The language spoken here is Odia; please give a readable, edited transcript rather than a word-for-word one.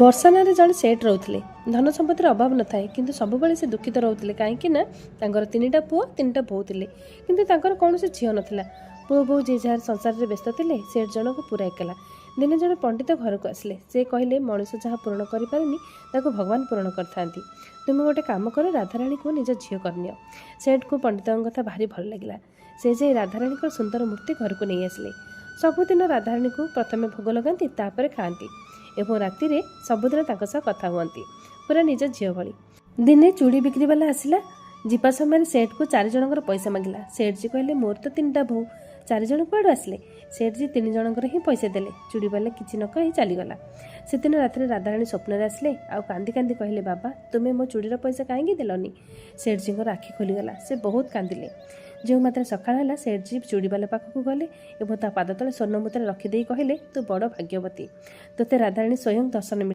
ବର୍ଷାନାରେ ଜଣେ ସେଟ୍ ରହୁଥିଲେ। ଧନ ସମ୍ପତ୍ତିର ଅଭାବ ନଥାଏ, କିନ୍ତୁ ସବୁବେଳେ ସେ ଦୁଃଖିତ ରହୁଥିଲେ। କାହିଁକି ନା ତାଙ୍କର 3ଟା ପୁଅ 3ଟା ବୋହୂ ଥିଲେ, କିନ୍ତୁ ତାଙ୍କର କୌଣସି ଝିଅ ନଥିଲା। ପୁଅ ବୋହୂ ଯେ ଯାହାର ସଂସାରରେ ବ୍ୟସ୍ତ ଥିଲେ, ସେଟ୍ ଜଣକୁ ପୁରା ଏକଲା। ଦିନେ ଜଣେ ପଣ୍ଡିତ ଘରକୁ ଆସିଲେ। ସେ କହିଲେ, ମଣିଷ ଯାହା ପୂରଣ କରିପାରେନି ତାକୁ ଭଗବାନ ପୂରଣ କରିଥାନ୍ତି। ତୁମେ ଗୋଟେ କାମ କର, ରାଧାରାଣୀକୁ ନିଜ ଝିଅ କରିନିଅ। ସେଟ୍କୁ ପଣ୍ଡିତଙ୍କ କଥା ଭାରି ଭଲ ଲାଗିଲା। ସେ ଯାଇ ରାଧାରାଣୀଙ୍କର ସୁନ୍ଦର ମୂର୍ତ୍ତି ଘରକୁ ନେଇ ଆସିଲେ। ସବୁଦିନ ରାଧାରାଣୀକୁ ପ୍ରଥମେ ଭୋଗ ଲଗାନ୍ତି, ତାପରେ ଖାଆନ୍ତି ଏବଂ ରାତିରେ ସବୁଦିନ ତାଙ୍କ ସହ କଥା ହୁଅନ୍ତି, ପୁରା ନିଜ ଝିଅ ଭଳି। ଦିନେ ଚୁଡ଼ି ବିକ୍ରିବାଲା ଆସିଲା। ଯିବା ସମୟରେ ସେଟ୍କୁ 4 ଜଣଙ୍କର ପଇସା ମାଗିଲା। ସେଟ୍ଜୀ କହିଲେ, ମୋର ତ 3ଟା ବୋହୂ, 4 ଜଣ କୁଆଡ଼ୁ ଆସିଲେ? ସେଟ୍ଜୀ 3 ଜଣଙ୍କର ହିଁ ପଇସା ଦେଲେ। ଚୁଡ଼ିବାଲା କିଛି ନ କହି ଚାଲିଗଲା। ସେଦିନ ରାତିରେ ରାଧାରାଣୀ ସ୍ୱପ୍ନରେ ଆସିଲେ ଆଉ କାନ୍ଦି କାନ୍ଦି କହିଲେ, ବାବା, ତୁମେ ମୋ ଚୁଡ଼ିର ପଇସା କାହିଁକି ଦେଲନି? ସେଟ୍ଜୀଙ୍କର ଆଖି ଖୋଲିଗଲା। ସେ ବହୁତ କାନ୍ଦିଲେ। ଯେଉଁ ମାତ୍ରେ ସକାଳ ହେଲା, ସେଟ୍ଜୀ ଚୁଡ଼ିବାଲା ପାଖକୁ ଗଲେ ଏବଂ ତା ପାଦ ତଳେ ସ୍ୱର୍ଣ୍ଣ ମୁଦ୍ରା ରଖିଦେଇ କହିଲେ, ତୁ ବଡ଼ ଭାଗ୍ୟବତୀ। ତୋତେ ରାଧାରାଣୀ ସ୍ୱୟଂ ଦର୍ଶନ